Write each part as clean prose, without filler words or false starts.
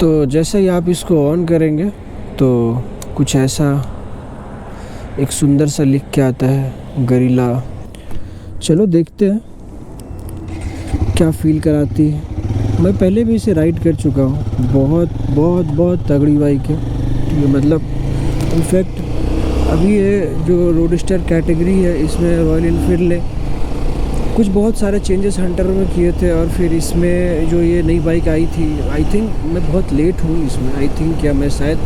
तो जैसे ही आप इसको ऑन करेंगे तो कुछ ऐसा एक सुंदर सा लिख के आता है गरिल्ला। चलो देखते हैं क्या फील कराती है। मैं पहले भी इसे राइड कर चुका हूँ, बहुत बहुत बहुत तगड़ी बाइक है। ये मतलब इनफैक्ट अभी ये जो रोडस्टर कैटेगरी है इसमें रॉयल एनफील्ड ने कुछ बहुत सारे चेंजेस हंटर में किए थे, और फिर इसमें जो ये नई बाइक आई थी, आई थिंक मैं बहुत लेट हूँ इसमें, आई थिंक क्या मैं शायद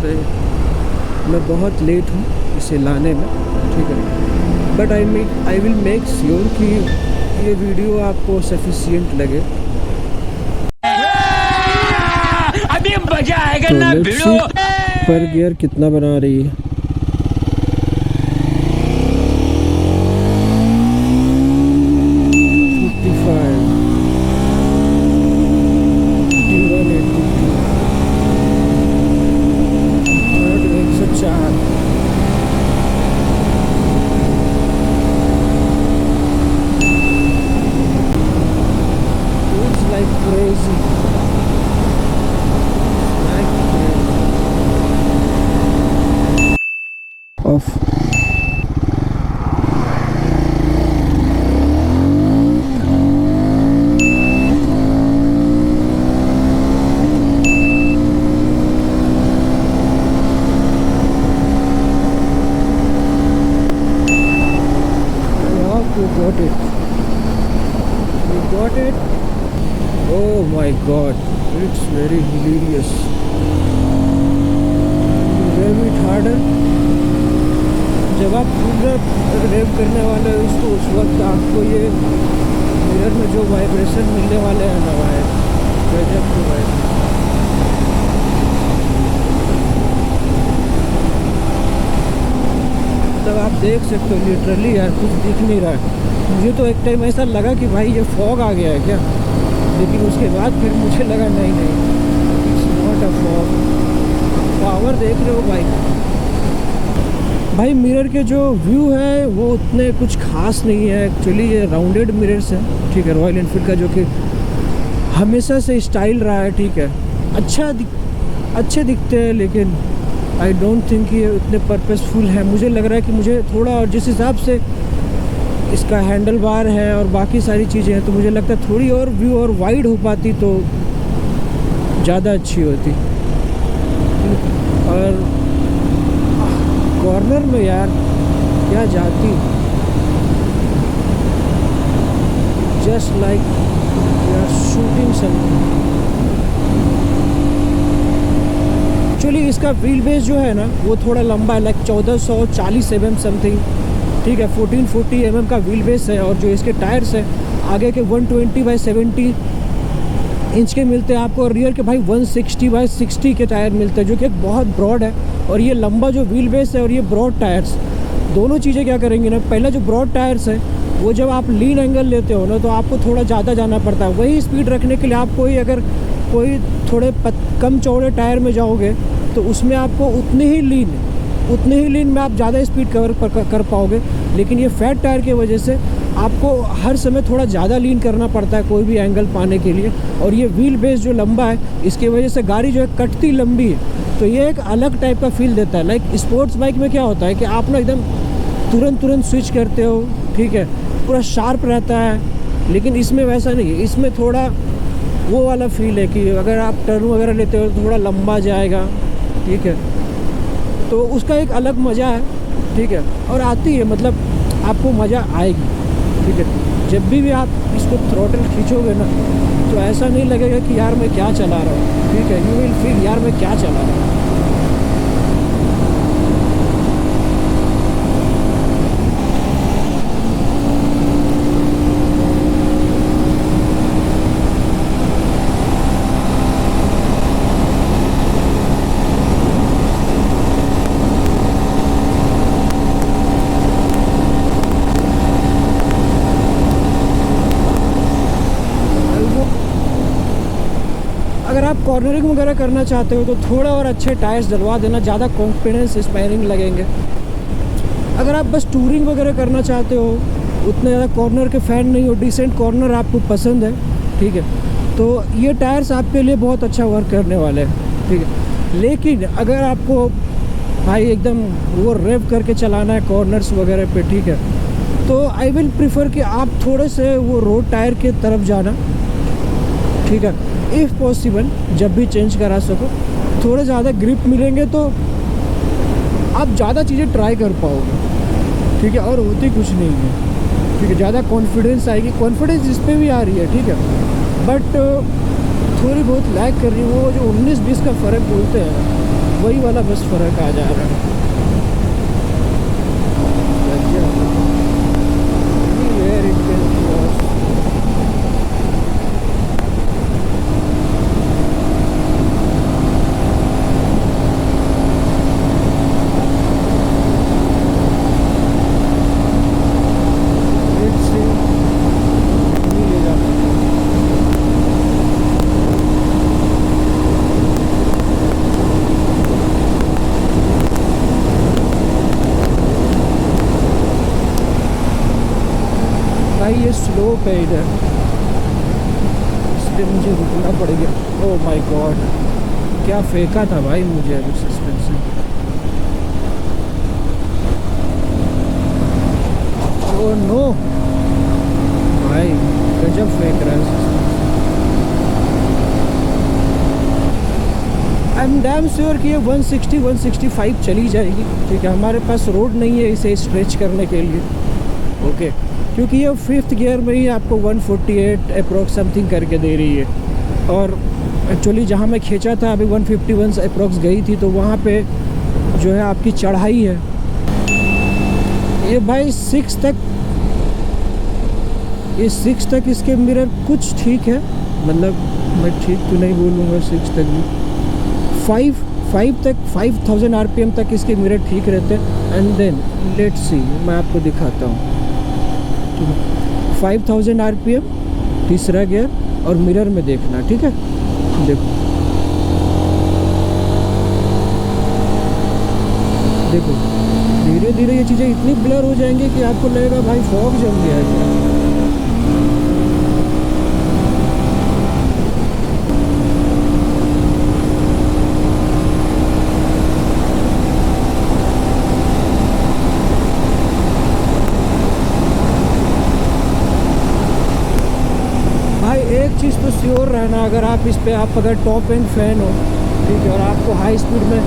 मैं बहुत लेट हूँ इसे लाने में, ठीक है। But I will make sure कि ये वीडियो आपको सफिशिएंट लगे। अभी मजा आएगा तो ना भिड़ो। पर गियर कितना बना रही है। Off. We got it. Oh my god, it's very hilarious. Rev it harder. जब आप पूरा रेव करने वाले हो इसको, उस वक्त आपको ये मिरर में जो वाइब्रेशन मिलने वाले हैं ना भाई, गजब की भाई। तब आप देख सकते हो लिटरली यार कुछ दिख नहीं रहा है। मुझे तो एक टाइम ऐसा लगा कि भाई ये फॉग आ गया है क्या, लेकिन उसके बाद फिर मुझे लगा नहीं, it's not a fog. Power देख रहे हो भाई मिरर के जो व्यू है वो उतने कुछ खास नहीं है एक्चुअली। ये राउंडेड मिरर्स है, ठीक है, रॉयल एनफील्ड का, जो कि हमेशा से स्टाइल रहा है, ठीक है। अच्छे दिखते हैं, लेकिन आई डोंट थिंक ये उतने पर्पसफुल है। मुझे लग रहा है कि मुझे थोड़ा, और जिस हिसाब से इसका हैंडल बार है और बाकी सारी चीज़ें हैं, तो मुझे लगता है थोड़ी और व्यू और वाइड हो पाती तो ज़्यादा अच्छी होती। और कॉर्नर में यार क्या जाती, just like you are shooting something. Actually इसका व्हील बेस जो है ना वो थोड़ा लंबा है, लाइक 1440 mm समथिंग, ठीक है। 1440 mm का व्हील बेस है, और जो इसके टायर्स है आगे के 120/70 इंच के मिलते हैं आपको, और रियर के भाई 160/60 के टायर मिलते हैं, जो कि एक बहुत ब्रॉड है। और ये लंबा जो व्हील बेस है और ये ब्रॉड टायर्स, दोनों चीज़ें क्या करेंगी ना, पहला जो ब्रॉड टायर्स है वो जब आप लीन एंगल लेते हो ना तो आपको थोड़ा ज़्यादा जाना पड़ता है। वही स्पीड रखने के लिए आप अगर कोई थोड़े कम चौड़े टायर में जाओगे तो उसमें आपको उतने ही लीन में आप ज़्यादा स्पीड कवर कर पाओगे। लेकिन ये फैट टायर की वजह से आपको हर समय थोड़ा ज़्यादा लीन करना पड़ता है कोई भी एंगल पाने के लिए। और ये व्हील बेस जो लंबा है इसकी वजह से गाड़ी जो है कटती लंबी है, तो ये एक अलग टाइप का फील देता है। लाइक स्पोर्ट्स बाइक में क्या होता है कि आप ना एकदम तुरंत स्विच करते हो, ठीक है, पूरा शार्प रहता है। लेकिन इसमें वैसा नहीं है, इसमें थोड़ा वो वाला फील है कि अगर आप टर्न वगैरह लेते हो तो थोड़ा लंबा जाएगा, ठीक है, तो उसका एक अलग मज़ा है, ठीक है। और आती है, मतलब आपको मज़ा आएगी, ठीक है। जब भी आप इसको थ्रॉटल खींचोगे ना तो ऐसा नहीं लगेगा कि यार मैं क्या चला रहा हूँ, ठीक है, यू विल फील यार मैं क्या चला रहा हूँ। अगर आप कॉर्नरिंग वगैरह करना चाहते हो तो थोड़ा और अच्छे टायर्स डलवा देना, ज़्यादा कॉन्फिडेंस इंस्पायरिंग लगेंगे। अगर आप बस टूरिंग वगैरह करना चाहते हो, उतने ज़्यादा कॉर्नर के फ़ैन नहीं हो, डिसेंट कॉर्नर आपको पसंद है, ठीक है, तो ये टायर्स आपके लिए बहुत अच्छा वर्क करने वाले हैं। ठीक है। लेकिन अगर आपको भाई एकदम वो रेव करके चलाना है कॉर्नर्स वगैरह पे, ठीक है, तो आई विल प्रीफर कि आप थोड़े से वो रोड टायर के तरफ जाना, ठीक है, इफ़ पॉसिबल जब भी चेंज करा सको। थोड़े ज़्यादा ग्रिप मिलेंगे तो आप ज़्यादा चीज़ें ट्राई कर पाओगे, ठीक है, और होती कुछ नहीं है, ठीक है। ज़्यादा कॉन्फिडेंस आएगी, कॉन्फिडेंस इस पर भी आ रही है, ठीक है, बट थोड़ी बहुत लैग कर रही है। वो जो 19-20 का फ़र्क बोलते हैं वही वाला बस फ़र्क आ जा रहा है। भाई ये स्लोप है इधर, इसलिए मुझे रुकना पड़ेगा। ओह माय गॉड, क्या फेंका था भाई मुझे अभी सस्पेंशन। ओह नो भाई, गजब फेंक रहा है। आई एम डैम श्योर कि ये 160-165 चली जाएगी, ठीक है। हमारे पास रोड नहीं है इसे स्ट्रेच करने के लिए, ओके, क्योंकि ये 5th गियर में ही आपको 148 अप्रोक्स समथिंग करके दे रही है। और एक्चुअली जहाँ मैं खींचा था अभी 151 अप्रोक्स गई थी, तो वहाँ पे जो है आपकी चढ़ाई है। ये भाई 6 तक, ये 6 तक इसके मिरर कुछ ठीक है, मतलब मैं ठीक तो नहीं बोलूँगा 6 तक भी, 5 तक 5000 RPM तक इसके मिरर ठीक रहते हैं। एंड देन लेट्स सी, मैं आपको दिखाता हूँ, 5000 RPM तीसरा गियर और मिरर में देखना, ठीक है। देखो देखो, धीरे धीरे ये चीज़ें इतनी ब्लर हो जाएंगी कि आपको लगेगा भाई फॉग जम गया है क्या। एक चीज़ तो श्योर रहना, अगर आप इस पे आप अगर टॉप एंड फैन हो, ठीक है, और आपको हाई स्पीड में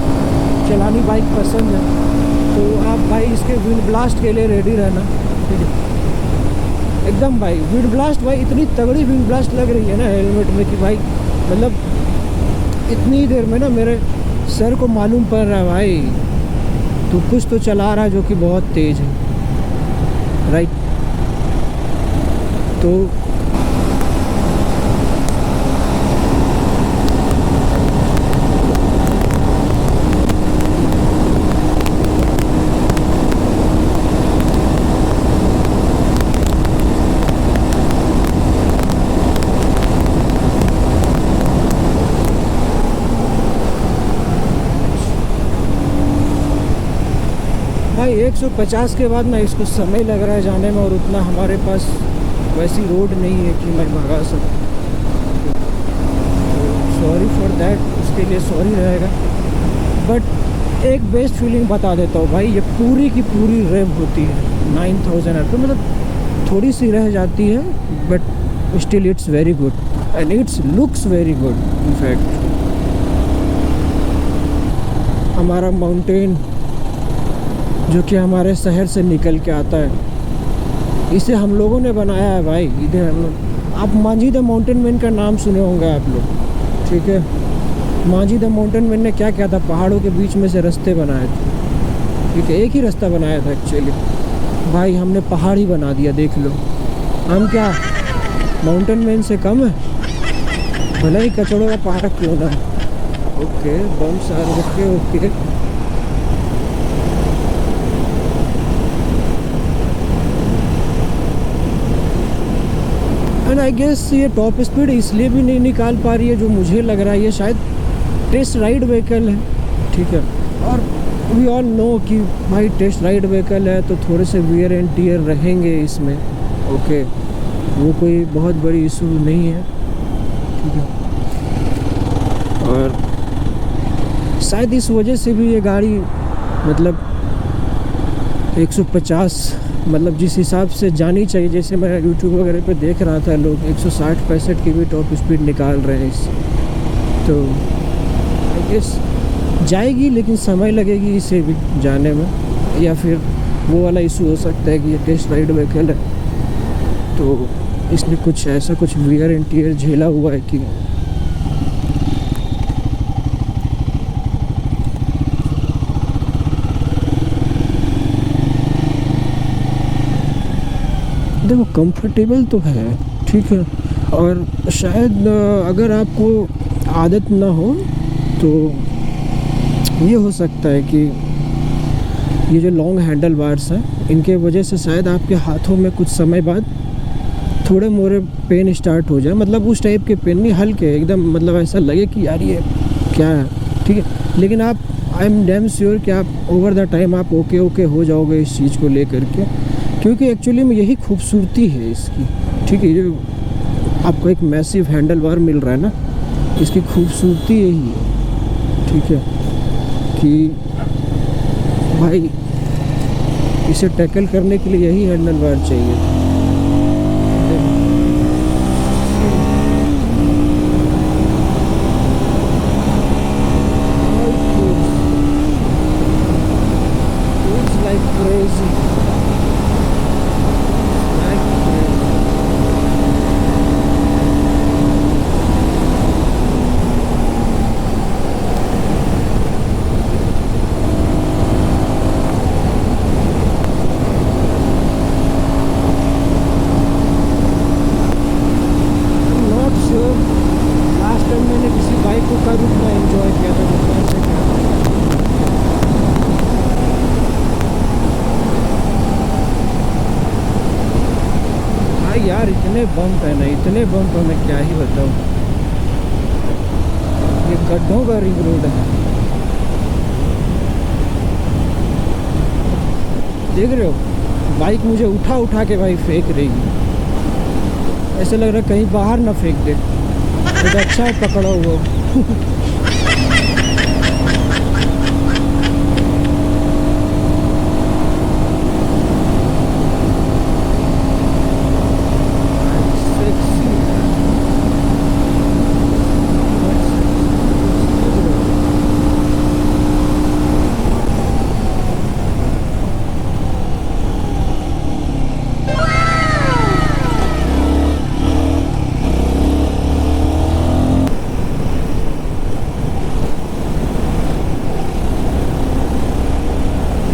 चलानी बाइक पसंद है, तो आप भाई इसके विंड ब्लास्ट के लिए रेडी रहना, ठीक है। एकदम भाई विंड ब्लास्ट, भाई इतनी तगड़ी विंड ब्लास्ट लग रही है ना हेलमेट में कि भाई मतलब इतनी देर में ना मेरे सर को मालूम पड़ रहा है भाई तो कुछ तो चला रहा है जो कि बहुत तेज़ है, राइट। तो भाई 150 के बाद ना इसको समय लग रहा है जाने में, और उतना हमारे पास वैसी रोड नहीं है कि मैं भगा सकूँ। सॉरी फॉर दैट, उसके लिए सॉरी रहेगा। बट एक बेस्ट फीलिंग बता देता हूँ भाई, ये पूरी की पूरी रेव होती है 9000 RPM, मतलब थोड़ी सी रह जाती है, but still it's very good and it's looks very good. In fact हमारा माउंटेन जो कि हमारे शहर से निकल के आता है, इसे हम लोगों ने बनाया है भाई। इधर हम लोग, आप मांझी द माउंटेन मैन का नाम सुने होंगे आप लोग, ठीक है। मांझी द माउंटेन मैन ने क्या किया था, पहाड़ों के बीच में से रास्ते बनाए थे, ठीक है। एक ही रास्ता बनाया था एक्चुअली, भाई हमने पहाड़ ही बना दिया, देख लो। हम क्या माउंटेन मैन से कम है, भले ही कचड़ों का पहाड़ क्यों ना। ओके बम sir, okay okay. And I guess ये टॉप स्पीड इसलिए भी नहीं निकाल पा रही है जो मुझे लग रहा है, ये शायद टेस्ट राइड व्हीकल है, ठीक है। और वी ऑल नो कि भाई टेस्ट राइड व्हीकल है तो थोड़े से वियर एंड टीयर रहेंगे इसमें, ओके, वो कोई बहुत बड़ी इशू नहीं है, ठीक है। और शायद इस वजह से भी ये गाड़ी मतलब 150 मतलब जिस हिसाब से जानी चाहिए, जैसे मैं यूट्यूब वगैरह पे देख रहा था लोग 160-65 की भी टॉप स्पीड निकाल रहे हैं इस, तो आई गेस जाएगी, लेकिन समय लगेगी इसे भी जाने में, या फिर वो वाला इशू हो सकता है कि ये टेस्ट राइड व्हीकल है तो इसने कुछ ऐसा कुछ वियर एंड टियर झेला हुआ है कि देखो कंफर्टेबल तो है, ठीक है, और शायद अगर आपको आदत ना हो तो ये हो सकता है कि ये जो लॉन्ग हैंडल बार्स हैं इनके वजह से शायद आपके हाथों में कुछ समय बाद थोड़े मोरे पेन स्टार्ट हो जाए, मतलब उस टाइप के पेन नहीं, हल्के एकदम, मतलब ऐसा लगे कि यार ये क्या है, ठीक है, लेकिन आप आई एम डैम श्योर कि आप ओवर द टाइम आप ओके हो जाओगे इस चीज़ को लेकर के, क्योंकि एक्चुअली में यही खूबसूरती है इसकी, ठीक है, जो आपको एक मैसिव हैंडल बार मिल रहा है ना, इसकी खूबसूरती यही है, ठीक है, कि भाई इसे टैकल करने के लिए यही हैंडल बार चाहिए था। यार इतने बम्प है ना, इतने बम्प है, मैं क्या ही बताऊँ, ये गड्ढों का रिंग रोड है, देख रहे हो, बाइक मुझे उठा के भाई फेंक रही है, ऐसे लग रहा है कहीं बाहर ना फेंक दे, तो अच्छा है पकड़ा हुआ।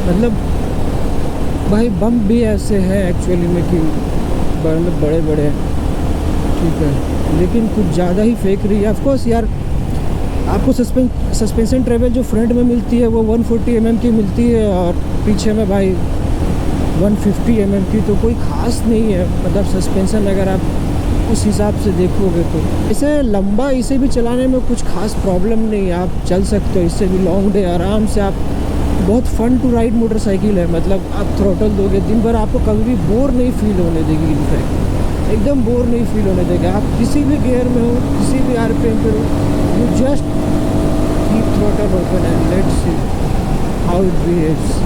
मतलब भाई बम्प भी ऐसे हैं एक्चुअली में कि बड़े बड़े, ठीक है, लेकिन कुछ ज़्यादा ही फेंक रही है। ऑफकोर्स यार आपको सस्पेंशन ट्रेवल जो फ्रंट में मिलती है वो 140 mm की मिलती है, और पीछे में भाई 150 mm की, तो कोई ख़ास नहीं है, मतलब सस्पेंशन अगर आप उस हिसाब से देखोगे तो इसे लंबा, इसे भी चलाने में कुछ खास प्रॉब्लम नहीं है, आप चल सकते हो इससे भी लॉन्ग डे आराम से। आप बहुत फन टू राइड मोटरसाइकिल है, मतलब आप थ्रोटल दोगे दिन भर आपको कभी भी बोर नहीं फील होने देगी, इनफैक्ट एकदम बोर नहीं फील होने देगा। आप किसी भी गियर में हो, किसी भी RPM पे हो, you just keep throttle open and let's see how it behaves.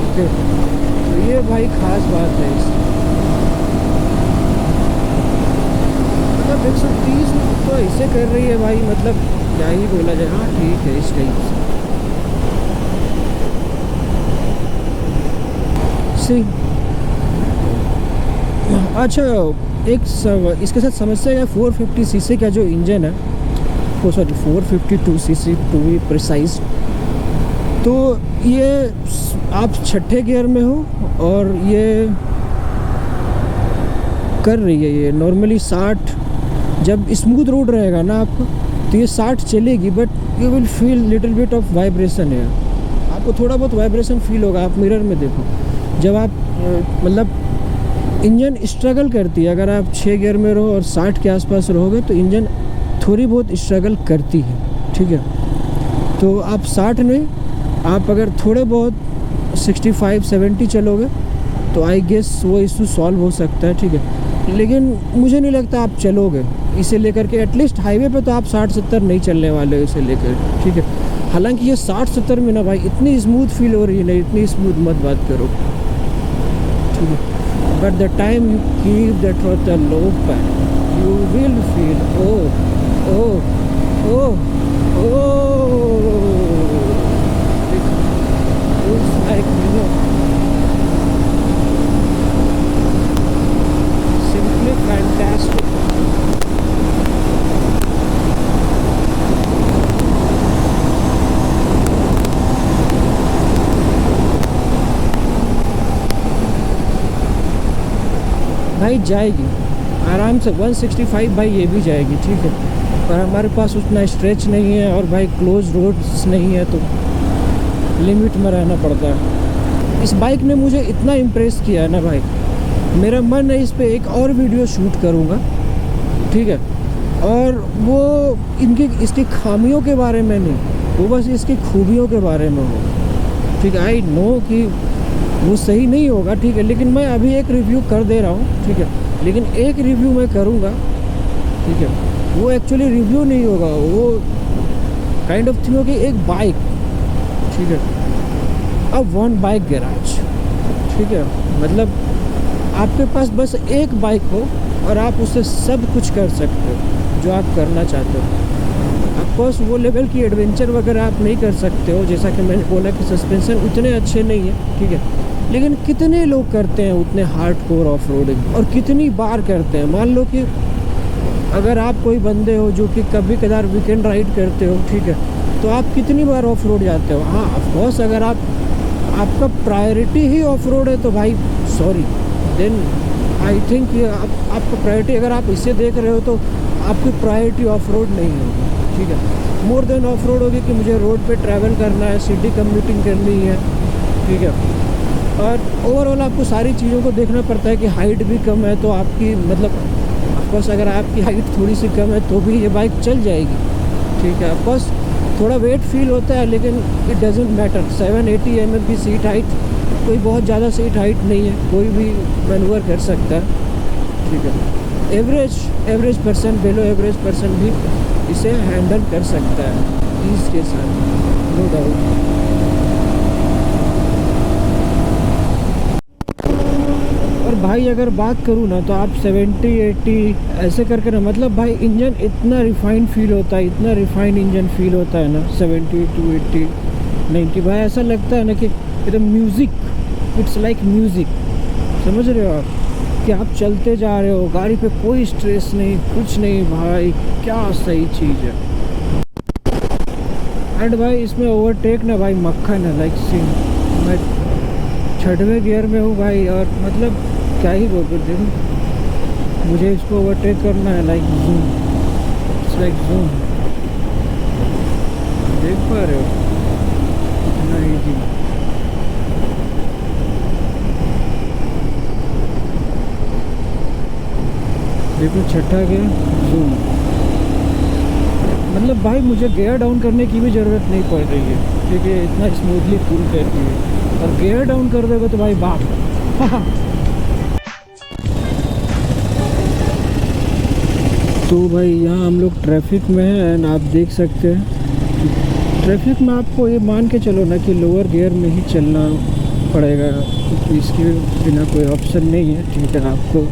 Okay, तो ये भाई खास बात है इसकी। मतलब 130 तो ऐसे कर रही है भाई, मतलब क्या ही बोला जाए। हाँ ठीक है, इस टाइप से अच्छा। एक इसके साथ समस्या है 450 सीसी का जो इंजन है, वो sorry 452 CC to be precise, तो ये आप छठे गियर में हो और ये कर रही है, ये नॉर्मली 60, जब स्मूथ रोड रहेगा ना आपका तो ये 60 चलेगी, but you will feel little bit of vibration है, आपको थोड़ा बहुत वाइब्रेशन फील होगा। आप मिरर में देखो, जब आप मतलब इंजन स्ट्रगल करती है, अगर आप 6 गियर में रहो और 60 के आसपास रहोगे तो इंजन थोड़ी बहुत स्ट्रगल करती है, ठीक है। तो आप 60 नहीं, आप अगर थोड़े बहुत 65-70 चलोगे तो आई गेस वो इशू सॉल्व हो सकता है, ठीक है। लेकिन मुझे नहीं लगता आप चलोगे इसे लेकर के, एटलीस्ट हाईवे पे तो आप 60-70 नहीं चलने वाले हो इसे लेकर, ठीक है। हालांकि ये 60-70 में ना भाई इतनी स्मूथ फील हो रही है ना, इतनी स्मूथ मत बात करो, ठीक है। But the time you keep the throttle open you will feel oh oh oh oh it's like you know simply fantastic. भाई जाएगी आराम से 165 भाई, ये भी जाएगी, ठीक है। पर हमारे पास उतना स्ट्रेच नहीं है और भाई क्लोज रोड्स नहीं है, तो लिमिट में रहना पड़ता है। इस बाइक ने मुझे इतना इम्प्रेस किया है ना भाई, मेरा मन है इस पे एक और वीडियो शूट करूँगा, ठीक है। और वो इसकी खामियों के बारे में नहीं, वो बस इसकी खूबियों के बारे में हो, ठीक है। आई नो कि वो सही नहीं होगा, ठीक है, लेकिन मैं अभी एक रिव्यू कर दे रहा हूँ, ठीक है। लेकिन एक रिव्यू मैं करूँगा, ठीक है। वो एक्चुअली रिव्यू नहीं होगा, वो काइंड ऑफ थिंग होगी एक बाइक, ठीक है। अब वन बाइक गैराज, ठीक है। मतलब आपके पास बस एक बाइक हो और आप उससे सब कुछ कर सकते हो जो आप करना चाहते हो। ऑफकोर्स वो लेवल की एडवेंचर वगैरह आप नहीं कर सकते हो, जैसा कि मैंने बोला कि सस्पेंशन उतने अच्छे नहीं है, ठीक है। लेकिन कितने लोग करते हैं उतने हार्डकोर ऑफ रोडिंग, और कितनी बार करते हैं। मान लो कि अगर आप कोई बंदे हो जो कि कभी कदार वीकेंड राइड करते हो, ठीक है, तो आप कितनी बार ऑफ रोड जाते हो। हाँ ऑफकोर्स अगर आपका प्रायोरिटी ही ऑफ रोड है तो भाई सॉरी, देन आई थिंक आपका प्रायोरिटी, अगर आप इसे देख रहे हो तो आपकी प्रायोरिटी ऑफ रोड नहीं होगी, ठीक है। मोर देन ऑफ रोड होगी कि मुझे रोड पे ट्रैवल करना है, सिटी कम्यूटिंग करनी है, ठीक है। और ओवरऑल आपको सारी चीज़ों को देखना पड़ता है कि हाइट भी कम है तो आपकी मतलब ऑफकोर्स अगर आपकी हाइट थोड़ी सी कम है तो भी ये बाइक चल जाएगी, ठीक है। ऑफकोर्स थोड़ा वेट फील होता है लेकिन इट डजेंट मैटर। 780 mm की सीट हाइट कोई बहुत ज़्यादा सीट हाइट नहीं है, कोई भी मैनूवर कर सकता है, ठीक है। Average person, below average person भी इसे हैंडल कर सकता है ईज के साथ, नो डाउट। और भाई अगर बात करूँ ना तो आप 70-80 ऐसे करके ना, मतलब भाई इंजन इतना रिफाइंड फील होता है, इतना रिफाइंड इंजन फील होता है ना 70 to 80 90 भाई, ऐसा लगता है ना कि एकदम म्यूज़िक, इट्स लाइक म्यूज़िक, समझ रहे हो आप कि आप चलते जा रहे हो, गाड़ी पे कोई स्ट्रेस नहीं, कुछ नहीं भाई, क्या सही चीज़ है। एंड भाई इसमें ओवरटेक ना भाई मक्खन है, लाइक सिंह। मैं 6वें गियर में हूँ भाई, और मतलब क्या ही बोलते थे, मुझे इसको ओवरटेक करना है like zoom, it's like zoom, देख पा रहे हो इतना ईजी। देखो 6ठा गियर जूम, मतलब भाई मुझे गियर डाउन करने की भी ज़रूरत नहीं पड़ रही है, क्योंकि इतना स्मूथली कूल करती है। और गियर डाउन कर दोगे तो भाई बाप तो भाई यहाँ हम लोग ट्रैफिक में हैं एंड आप देख सकते हैं ट्रैफिक में आपको ये मान के चलो ना कि लोअर गियर में ही चलना पड़ेगा, क्योंकि इसके बिना कोई ऑप्शन नहीं है, ठीक है। आपको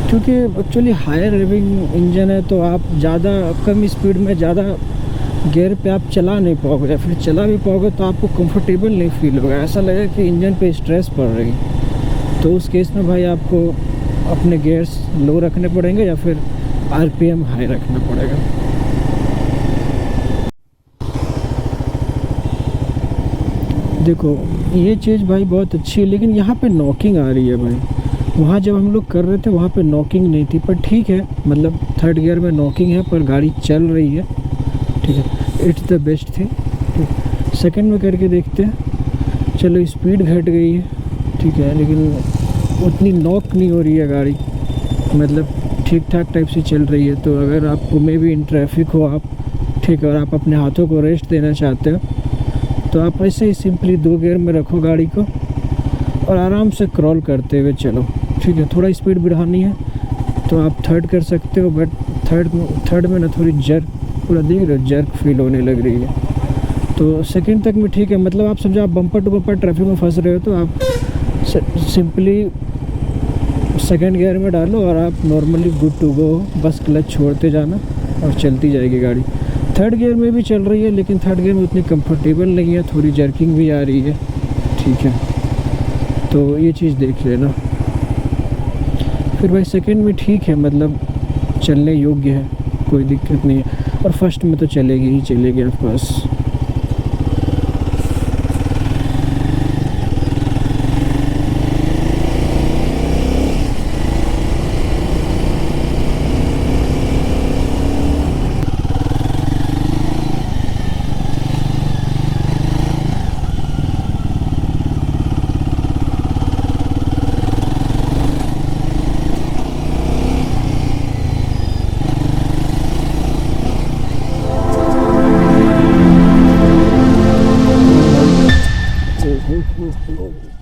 क्योंकि एक्चुअली हायर रेविंग इंजन है तो आप ज़्यादा कम स्पीड में ज़्यादा गियर पे आप चला नहीं पाओगे, या फिर चला भी पाओगे तो आपको कंफर्टेबल नहीं फील होगा, ऐसा लगेगा कि इंजन पे स्ट्रेस पड़ रही। तो उस केस में भाई आपको अपने गियर्स लो रखने पड़ेंगे या फिर आरपीएम हाई रखना पड़ेगा। देखो ये चीज़ भाई बहुत अच्छी है, लेकिन यहाँ पे नॉकिंग आ रही है भाई। वहाँ जब हम लोग कर रहे थे वहाँ पे नॉकिंग नहीं थी, पर ठीक है, मतलब 3rd गियर में नॉकिंग है पर गाड़ी चल रही है, ठीक है। It's the best thing. 2nd में करके देखते हैं, चलो स्पीड घट गई है, ठीक है, लेकिन उतनी नॉक नहीं हो रही है गाड़ी, मतलब ठीक ठाक टाइप से चल रही है। तो अगर आपको मे भी इन ट्रैफिक हो आप, ठीक है, और आप अपने हाथों को रेस्ट देना चाहते हो तो आप ऐसे ही सिंपली 2 गियर में रखो गाड़ी को और आराम से क्रॉल करते हुए चलो, ठीक है। थोड़ा स्पीड बढ़ानी है तो आप थर्ड कर सकते हो, बट थर्ड में ना थोड़ी जर्क, पूरा देख रहे हो जर्क फील होने लग रही है। तो सेकंड तक में ठीक है, मतलब आप समझो आप बम्पर टू बम्पर ट्रैफिक में फंस रहे हो तो आप सिंपली सेकंड गियर में डालो और आप नॉर्मली गुड टू गो, बस क्लच छोड़ते जाना और चलती जाएगी गाड़ी। थर्ड गियर में भी चल रही है, लेकिन थर्ड गियर में उतनी कंफर्टेबल नहीं है, थोड़ी जर्किंग भी आ रही है, ठीक है। तो ये चीज़ देख लेना। फिर भाई सेकंड में ठीक है, मतलब चलने योग्य है, कोई दिक्कत नहीं है। और फर्स्ट में तो चलेगी ही चलेगी of course. Oh, oh, oh, oh.